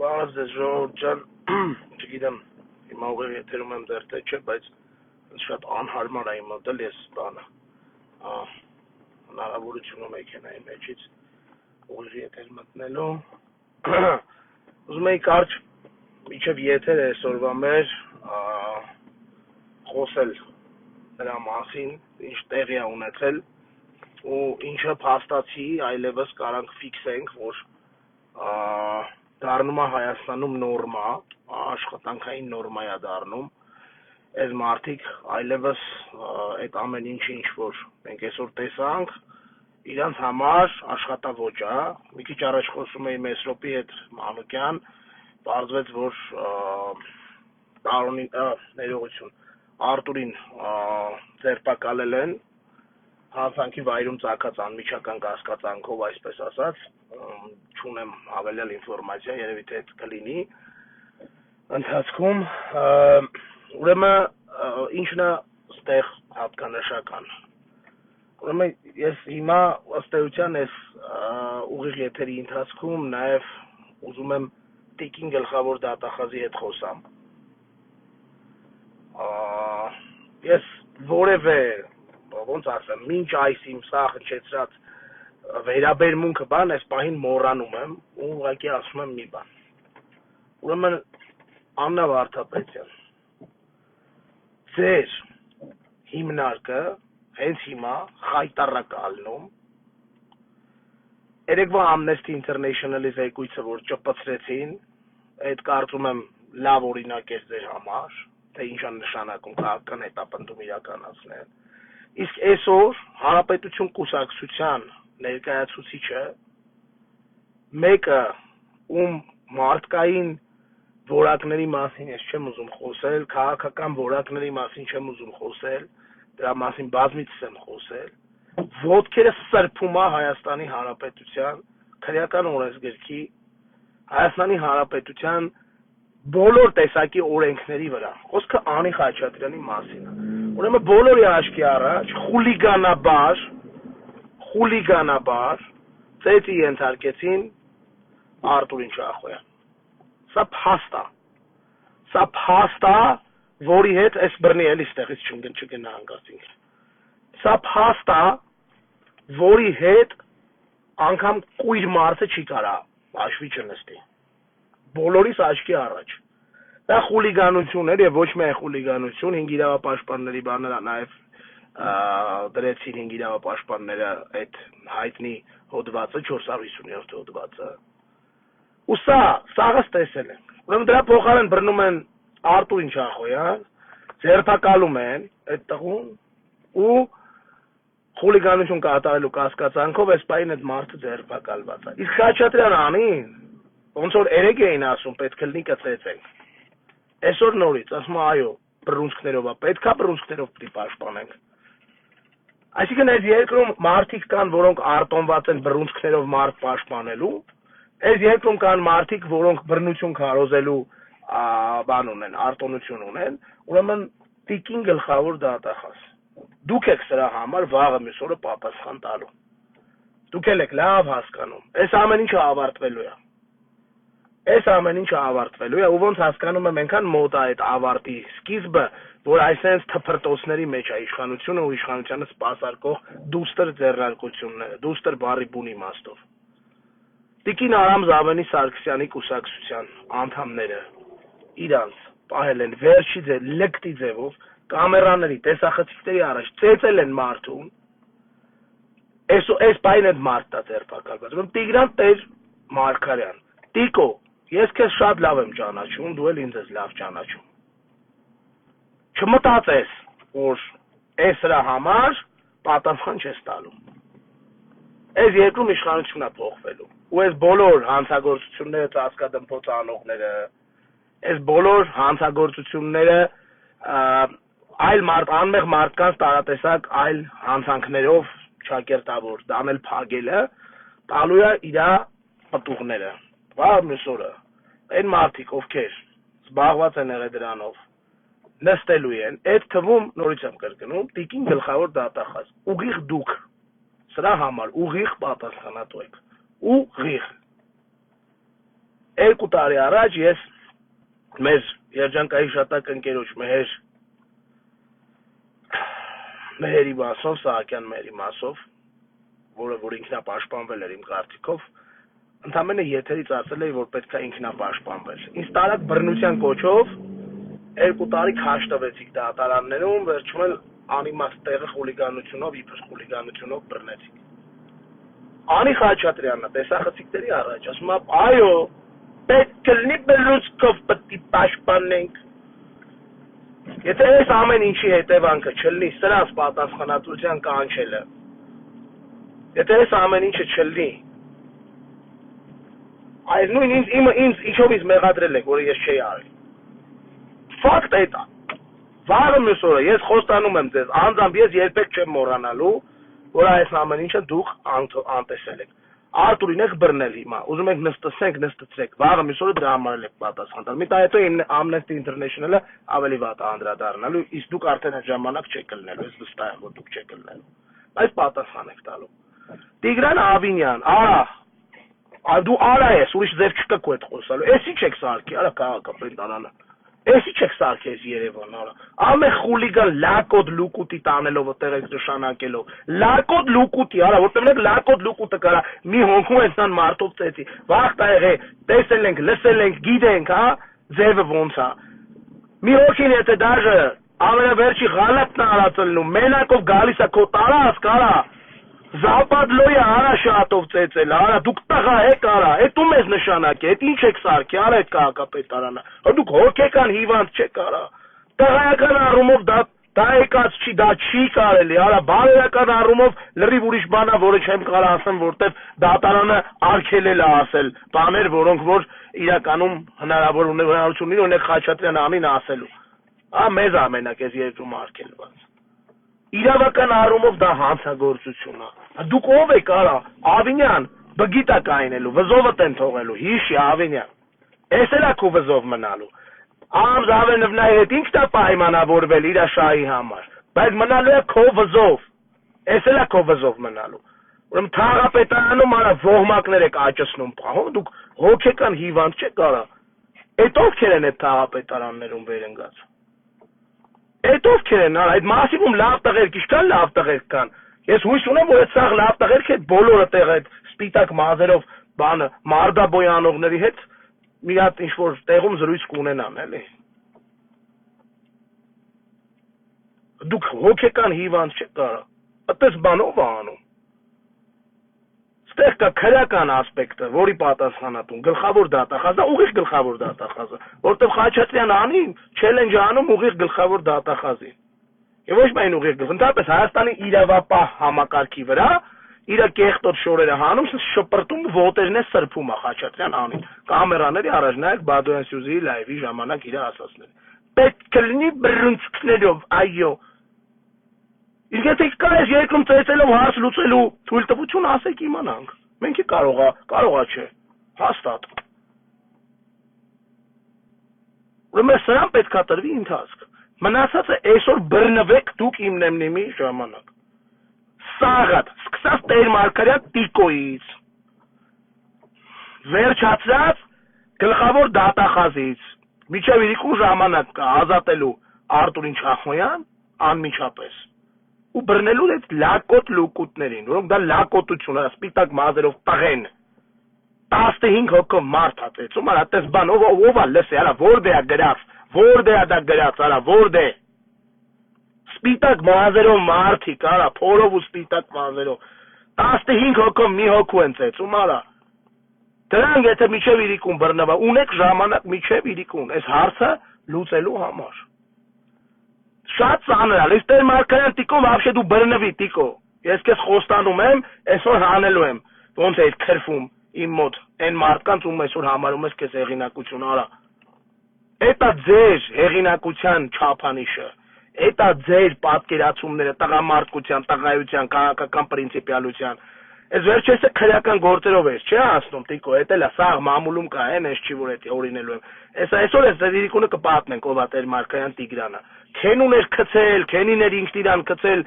Բարև ձեզ ժողովուրդ ջան, չգիտեմ, հիմա ուղիղ եթերում եմ դեռ թե չէ, բայց շատ անհարմար է իմ մոտ ես բանը, հնարավորությունը մեքենայի մեջից ուղիղ եթեր մտնելու, ուզում էի կարճ մինչև եթեր այսօրվա մեր խոսել նրա մասին, ինչ տեղի է ունեցել ու ինչը փաստացի այլևս կարանք ֆիքսենք, որ դառնում է Հայաստանում նորմա, աշխատանքային նորմա է դառնում, այս մարդիկ այլևս այդ ամեն ինչը ինչ որ մենք այսօր տեսանք, իրանց համար աշխատավոճ է, մի քիչ առաջ խոսում էի Մեսրոպի հետ Մանուկյան, պարզվեց, որ ներողություն, Արտուրին ձերբակալել են, հանցանքի վայրում ծագած անմիջական կասկածանքով, այսպես ասած, չունեմ հավելյալ ինֆորմացիա, երևի թե այդ կլինի ընթացքում, ուրեմն ինչն է ստեղ հատկանշական, ուրեմն ես հիմա ըստ էության այս ուղիղ եթերի ընթացքում նաև ուզում եմ տիկին գլխավոր դատախազի հետ խոսամ, ես որևէ ոնց ասեմ, մինչ այս իմ սա հնչեցրած վերաբերմունքը բան, այս պահին մոռանում եմ ու ուղղակի ասում եմ մի բան։ Ուրեմն Աննա Վարդապետյան, ձեր հիմնարկը հենց հիմա խայտառակ ալնում, երեկվա Amnesty International-ի զեկույցը, որ ճպցրեցին, այդ կարծում եմ լավ օրինակ էր ձեր համար, թե ինչ է նշանակում քաղաքական հետապնդում իրականացնել։ Իսկ այսօր Հանրապետություն կուսակցության ներկայացուցիչը մեկը ում մարդկային որակների մասին ես չեմ ուզում խոսել, քաղաքական որակների մասին չեմ ուզում խոսել, դրա մասին բազմիցս եմ խոսել, ոտքերը սրբում է Հայաստանի Հանրապետության քրեական օրենսգրքի, Հայաստանի Հանրապետության բոլոր տեսակի օրենքների վրա, խոսքը Անի Խաչատրյանի մասին է, ուրեմն բոլորի աչքի առաջ խուլիգանաբար ծեծի ենթարկեցին Արտուրին Շախոյան, սա փաստ է, որի հետ այս բռնի էլի ստեղից չգնահանգացինք, սա փաստ է, որի հետ անգամ կույր մարդը չի կարա հաշվի չնստի, բոլորիս աչքի առաջ, դա խուլիգանություն էր և ոչ միայն խուլիգանություն, 5 իրավապաշտպանների բանը նաև դրեցին 5 իրավապաշտպանները այդ հայտնի հոդվածը, 450-րդ հոդվածը, ու սաղս տեսել ենք, ուրեմն դրա փոխարեն բռնում են Արտուրին Շախոյան, ձերբակալում են այդ տղուն ու խուլիգանություն կատարելու կասկածանքով այս պահին այդ մարդը ձերբակալված է, իսկ Խաչատրյան Անին, ոնց որ երեկ էին ասում, պետք է լինի կծեծենք, այսօր նորից, ասում այո, բռունցքներով է, պետքա բռունցքներով պիտի պաշտպանենք, այսինքն այս երկրում մարդիկ կան, որոնք արտոնված են բռունցքներով մարդ պաշտպանելու, այս երկրում կան մարդիկ, որոնք բռնություն քարոզելու բան ունեն, արտոնություն ունեն, ուրեմն տիկին գլխավոր դատախազ, դուք եք սրա համար վաղը մյուս օրը պատասխան տալու, դուք եք լավ հասկանում, այս ամեն ինչը ավարտվելու է, ու ոնց հասկանում եմ այնքան մոտ է այդ ավարտի սկիզբը, որ այսենց թփրտոցների մեջ է իշխանությունը ու իշխանությանը սպասարկող դուստր ձեռնարկությունները, դուստր բառի բուն իմաստով։ Տիկին Արամ Զավենի Սարգսյանի կուսակցության անդամները իրանց պահել են վերջի լկտի ձևով, կամերաների, տեսախցիկների առաջ ծեծել են մարդուն, այս պահին այդ մարդն է ձերբակալված, Տիգրան Տեր Մարգարյան, Տիկո, ես քեզ շատ լավ եմ ճանաչում, դու էլ ինձ ես լավ ճանաչում, չմտածես, որ այս սրա համար պատասխան չես տալու, այս երկրում իշխանություն է փոխվելու, ու այս բոլոր հանցագործությունները ծածկադմփոց անողները, այս բոլոր հանցագործությունները անմեղ մարդկանց տարատեսակ այլ հանցանքներով չակերտավոր դանել փագելը տալու է իրա պտուղները, վաղ մյուս օրը, այն մարդիկ, ովքեր զբաղված են եղել դրանով, նստելու են, այդ թվում նորից եմ կրկնում, տիկին գլխավոր դատախազ, ուղիղ դուք, սրա համար ուղիղ պատասխանատու եք, ուղիղ, 2 տարի առաջ ես մեր երջանկայի շատակ ընկերոջ Մեհերի մասով, Սահակյան Մեհերի մասով, որ ինքնապաշտպանվել էր իմ կարծիքով, ընդամենը եթերից ասել էի, որ պետք է ինքնապաշտպանվել։ Ինձ տարած բռնության կոչով 2 տարի քաշ տվեցիք դատարաններում, վերջում էլ անիմաստ տեղը խուլիգանությունով, իբր խուլիգանությունով բռնեցիք։ Անի Խաչատրյանը տեսախցիկների առաջ ասում է, այո, պետք կլինի բռնուցքով պետք է պաշտպանենք։ Եթե այս ամեն ինչի հետևանքը չլինի սրանց պատասխանատվության կանչելը, եթե այս ամեն ինչը չլինի, այս նույն ինձ ինչով ինձ մեղադրել եք, որը ես չէի արել։ Ֆակտ է դա։ Վաղը մյուս օրը ես խոստանում եմ ձեզ, անձամբ ես երբեք չեմ մոռանալու, որ այս ամեն ինչը դուք անտեսել եք։ Արտուրին եք բռնել հիմա, ուզում եք նստեցեք, վաղը մյուս օրը դրա համար եք պատասխան տալ։ Մի տա հետո Amnesty International-ը ավելի վատ է անդրադառնալու, իսկ դուք արդեն այդ ժամանակ չեք կլնելու, ես վստահ եմ, որ դուք չեք կլնելու։ Բայց պատասխան եք տալու։ Տիգրան Ավինյան, դու արա ես, ուրիշ ձև չկա քո հետ խոսալու։ Էսի չեք սարքի, արա քաղաքապետարանը։ Էսի չեք սարքես Երևան, արա։ Ամե խուլիգան լակոտ լուկուտի տանելով այդտեղ եք նշանակելով։ Լակոտ լուկուտի, արա, որտեղ մենք լակոտ լուկուտը կարա մի հոնքում էնցան մարդով ծեցի։ Վաղ տայղե, տեսել ենք, լսել ենք, գիտենք, հա, ձևը ոնց է։ Մի հոգին եթե դաժը ամենավերջի ղալատն արածելնում, մենակով գալիս է քո տարածք, արա։ Զապադլոյը արա շատով ծեցել, արա, դուք տղա եք, արա, էդ ու մեզ նշանակ է, էդ ինչ եք սարքի, արա էդ քաղաքապետարանը, դուք հոգեկան հիվանդ չեք, արա, տղայական առումով դա եկած չի, դա չի կարելի, արա, բարոյական առումով լրիվ ուրիշ բանա, որը չեմ կարա ասեմ, որտեվ դատարանը արգելել է ասել, բաներ, որոնք որ իրականում հնարավորություն ունի, օրինակ Խաչատրյանը ամին ասելու, մեզ ամենակ ես երկրում արգելված։ Իրավական առումով դա հանցագործություն է։ Դուք ով եք, արա, Ավինյան, բգիտա կայնելու, վզովդ են թողելու, հիշի Ավինյան։ Էս էլ է քո վզով մնալու։ Զավենովնայի հետ ինքն է պայմանավորվել իր շահի համար, բայց մնալու է քո վզով։ Էս էլ է քո վզով մնալու։ Ուրեմն թաղապետարանում արա ոհմակներ եք աճեցնում, դուք հոգեկան հիվանդ չեք, արա։ Էդ ովքեր են այդ թաղապետարաններում վերընկած։ Այդ ովքեր են, այդ մասիվում լավ տղերք, իշքան լավ տղերք կան։ Ես հույս ունեմ, որ այդ սաղ լավ տղերք հետ բոլորը տեղ այդ սպիտակ մազերով բանը մարդաբոյանողների հետ մի հատ ինչ-որ տեղում զրույց կունենան, էլի։ Դուք հոգեկան հիվանդ չեք կարա, այդպես բանով է անում։ Ստեղ կա քրական ասպեկտը, որի պատասխանատուն, գլխավոր դատախազը, ուղիղ գլխավոր դատախազը, որտեղ Խաչատրյանը անի չելենջ անում ուղիղ գլխավոր դատախազին։ Եվ ոչ միայն ուղիղ գլխավոր, ընդհանրապես Հայաստանի իրավապահ համակարգի վրա իր կեղտոտ շորերը հանում, շպրտում ոտերն է սրբում է Խաչատրյան անին։ Կամերաների առաջ նայեք Բադոյան Սյուզիի լայվի ժամանակ իր ասածները։ Պետք կլինի բռնցքներով, այո։ Իսկ եթե կա այս երկրում ծեծելով հարց լուծելու թույլտվություն, ասեք իմանանք։ Մենք կարողա չէ, հաստատ։ Ուրեմն սրան պետք է տրվի ընթացք։ Մնացածը այսօր բռնվեք դուք իմ նեմնիմի ժամանակ։ Սաղատ, սկսած Տեր Մարգարյան Տիկոյից, վերջացած գլխավոր դատախազից, միջև իրիկու ժամանակ կա ազատելու Արտուրին Չախոյան անմիջապես։ Ու բռնելու այդ լակոտ լուկուտներին, որոնք դա լակոտություն է, սպիտակ մազերով տղեն 15 հոգով մարդ հատեցում, արա տես բան, ով է լսի, արա որդ է գրած, որդ է դա գրած, արա որդ է սպիտակ մազերով մարդիկ, արա փորով ու սպիտակ մազերով 15 հոգով մի հոգու են ծեցում, արա դրանք եթե միջև իրիկուն բռնվա, ունեք ժամանակ միջև իրիկուն, այս հարցը լուծելու համար։ Շատ ծանր է, Տեր Մարգարյան Տիկո, вообще դու բռնվի Տիկո։ Ես քեզ խոստանում եմ, այսօր հանելու եմ, ոնց է քրֆում իմ մոտ, այն մարդկանց ում այսօր համարում ես քեզ հեղինակություն, արա։ Էտա ձեր հեղինակության չափանիշը, էտա ձեր պատկերացումները տղամարդկության, տղայության, քաղաքական պրինցիպիալության։ Այս վերջերս քրեական գործերով ես, չէ՞ ասնում Տիկո, էդ էլ է, սաղ մամուլում կա, այնպես չի որ էդ օրինելու եմ։ Այսօր ես դերիկունը կպատնենք ով է Տեր Մարգարյան Տիգրանը։ Քենուներ քցել, քենիներ ինքն իրան քցել,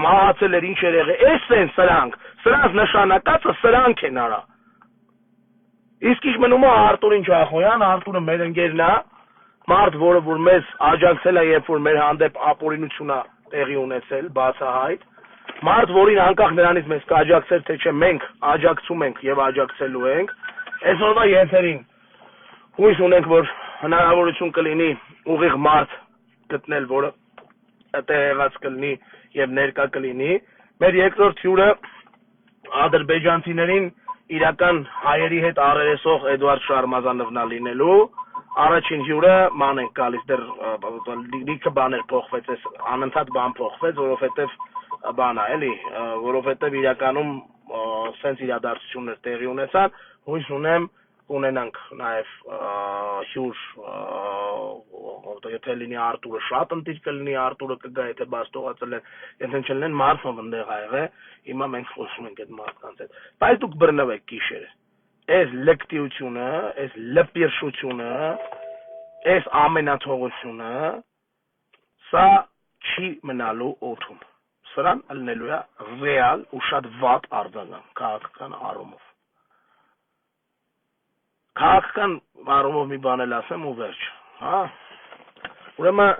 մահացել էր ինչ էր եղել, էս են սրանք նշանակածը սրանք են արա։ Իսկ ինչ մնում է Արտուրին Չախոյան, Արտուրը մեր ընկերն է, մարդ, որը որ մեզ աջակցել է, երբ որ մեր հանդեպ ապօրինություն է տեղի ունեցել, բացահայտ, մարդ, որին անկախ նրանից մեզ կաջակցել, թե չէ մենք աջակցում ենք եւ աջակցելու ենք, այսօրվա եթերին հույս ունենք, որ հնարավորություն կլինի ուղիղ մարդ գտնել, որը տեղեղած կլինի եւ ներկա կլինի։ Մեր երկրորդ հյուրը ադրբեջանցիներին իրական հայերի հետ առերեսող Էդուարդ Շարմազանովն է լինելու։ Առաջին հյուրը ման ենք գալիս, դեռ լիքը բաներ փոխվեց, անընդհատ բան փոխվեց, որովհետեւ բան է, էլի, որովհետեւ իրականում սենց իրադարձություններ տեղի ունեցան, հույս ունեմ ունենանք նաև հյուր, եթե լինի Արտուրը շատ ընտիր կլինի, Արտուրը կգա, եթե բաստողացել են, եթե չլինեն Մարսով ընդեղ ա եղե, հիմա մենք խոսում ենք այդ մարդկանց հետ։ Բայց դուք բռնվեք գիշերը, այս լկտիությունը, այս լպիրշությունը, այս ամենաթողությունը, սա չի մնալու օդում, սրան ելնելու է ռեալ ու շատ վատ արձագանք քաղաքական առումով։ Քաղաքական առումով մի բան էլ ասեմ ու վերջ, հա, ուրեմն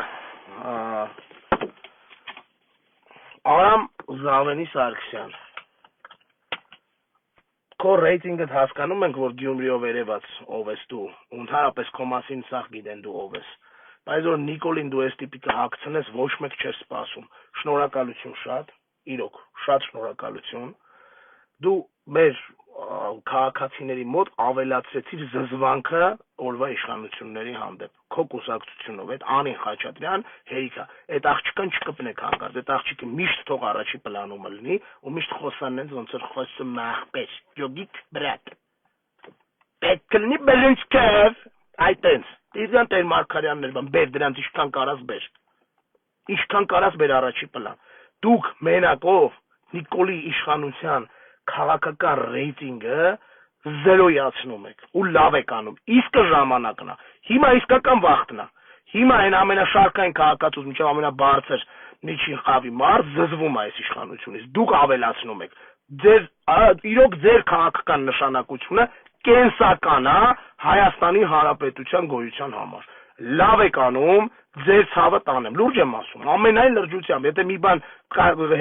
Արամ Զավենի Սարգսյան, քո ռեյտինգդ հասկանում ենք, որ Գյումրիով երևաց ով ես դու, ընդհանրապես քո մասին սաղ գիտեն դու ով ես, բայց որ Նիկոլին դու ես տիպիկը հագցնես, ոչ մեկ չես սպասում, շնորհակալություն շատ, իրոք, շատ շնորհակալություն, դու մեր քաղաքացիների մոտ ավելացրեցիր զզվանքը օրվա իշխանությունների հանդեպ, քո կուսակցությունով, այդ Անին Խաչատրյան հերիքա, այդ աղջիկան չկպնեք հանգարց, այդ աղջիկը միշտ թող առաջի պլանում լինի ու միշտ խոսանենց ոնց որ խոսում աղբեր, յոգիկ բրատ, պետք կլինի բլնցքև, այտենց, դիզան տեր Մարգարյաններ բան, բեր դրանց ինչքան կարաս բեր, ինչքան կարաս բեր առաջի պլան, դուք մենակով Նիկոլի իշխանության քաղաքական ռեյտինգը զերոյացնում եք ու լավ եք անում, իսկ ժամանակն է, հիմա իսկական վախտն է, հիմա այն ամենաշարքային քաղաքացուց մինչև ամենաբարձր միջին խավի մարդ զզվում է այս իշխանությունից, դուք ավելացնում եք, իրոք ձեր քաղաքական նշանակությունը կենսական է Հայաստանի Հանրապետության գոյության համար, լավ եք անում, ձեր ցավը տանեմ, լուրջ եմ ասում, ամենայն լրջությամբ, եթե մի բան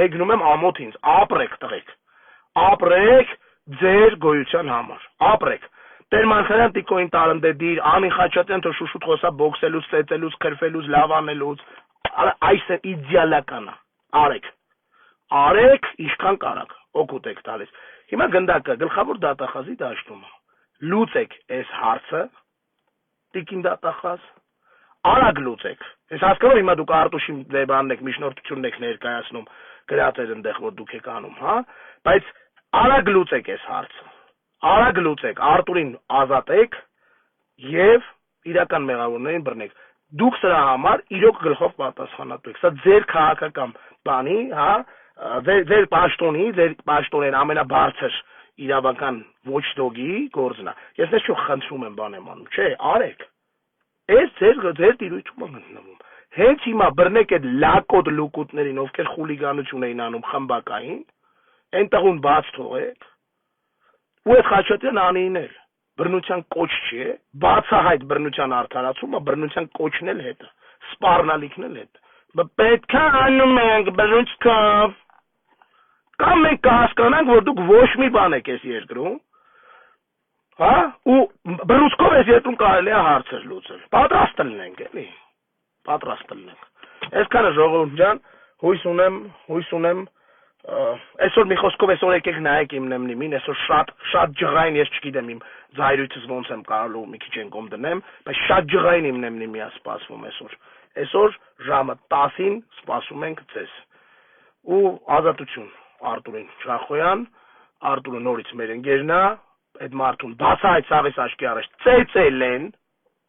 հեգնում եմ ամոթ ինձ, ապրեք տղեկ, ապրեք ձեր գոյության համար, ապրեք, Տեր Մանխարյան Տիկոին տարնդեդիր, Անին Խաչատրյան թող շուշուտ խոսա բոքսելուց, ծեծելուց, քրֆելուց, լավ անելուց, այս է իդեալական է, արեք, ինչքան կարաք, օգուտ եք տալիս, հիմա գնդակը, գլխավոր դատախազի դաշտում է, լուծեք այս հարցը, տիկին դատախազ, արագ լուծեք, ես հասկանում հիմա դուք Արտուշի դեբանն եք, միջնորդությունն եք ներկայացնում, գրածեր ընդեղ, որ դուք եք անում, հա, բայց արագ լուծեք այս հարցը, արագ լուծեք, Արտուրին ազատեք եւ իրական մեղավորներին բռնեք, դուք սրա համար իրոք գլխով պատասխանատու եք, սա ձեր քաղաքական բանի, հա, ձեր պաշտոնեն ամենաբարձր իրավական watchdog-ի գործն է, ես դες չու խնդրում եմ բան եմ անում, չէ, արեք, այս ձեր տիրույթում է գտնվում, հենց հիմա բռնեք այդ լակոտ լուկուտներին, ովքեր խուլիգանություն էին անում խմբակային, այն տղուն բաց թողեք, ու այդ Խաչատրյան Անին էլ, բռնության կոչ չի, բացահայտ բռնության արդարացումը, բռնության կոչն էլ հետը, սպառնալիքն էլ հետը, պետք է անում ենք բռնությամբ, կամ մենք կհասկանանք, որ դուք ոչ մի բան եք այս երկրում, հա, ու բռնուցքով այս երկրում կարելի է հարցեր լուծել, պատրաստ լինենք, էլի, պատրաստ լինենք, այսքանը ժողովուրդ ջան, հույս ունեմ, այսօր մի խոսքով այսօր եկեք նայեք իմ նեմնիմին, այսօր շատ ջղային, ես չգիտեմ իմ զայրույթս ոնց եմ կարելու մի քիչ ենկոմ դնեմ, բայց շատ ջղային իմ նեմնիմի է սպասվում այսօր ժամը 10-ին սպասում ենք ձեզ, ու ազատություն Արտուրին Չախոյան, Արտուրը նորից մեր ընկերն է, այդ մարդուն բացահայտ ցավես աչքի առաջ ծեծել են,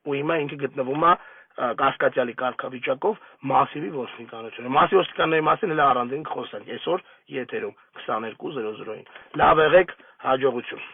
ու հիմա ինքը գտնվում է կասկածյալի կարգավիճակով մասիվի ոստիկանությունը, մասիվ ոստիկանների մասին էլ առանձին խոսենք, այսօր եթերում 22:00-ին, լավ եղեք, հաջողություն։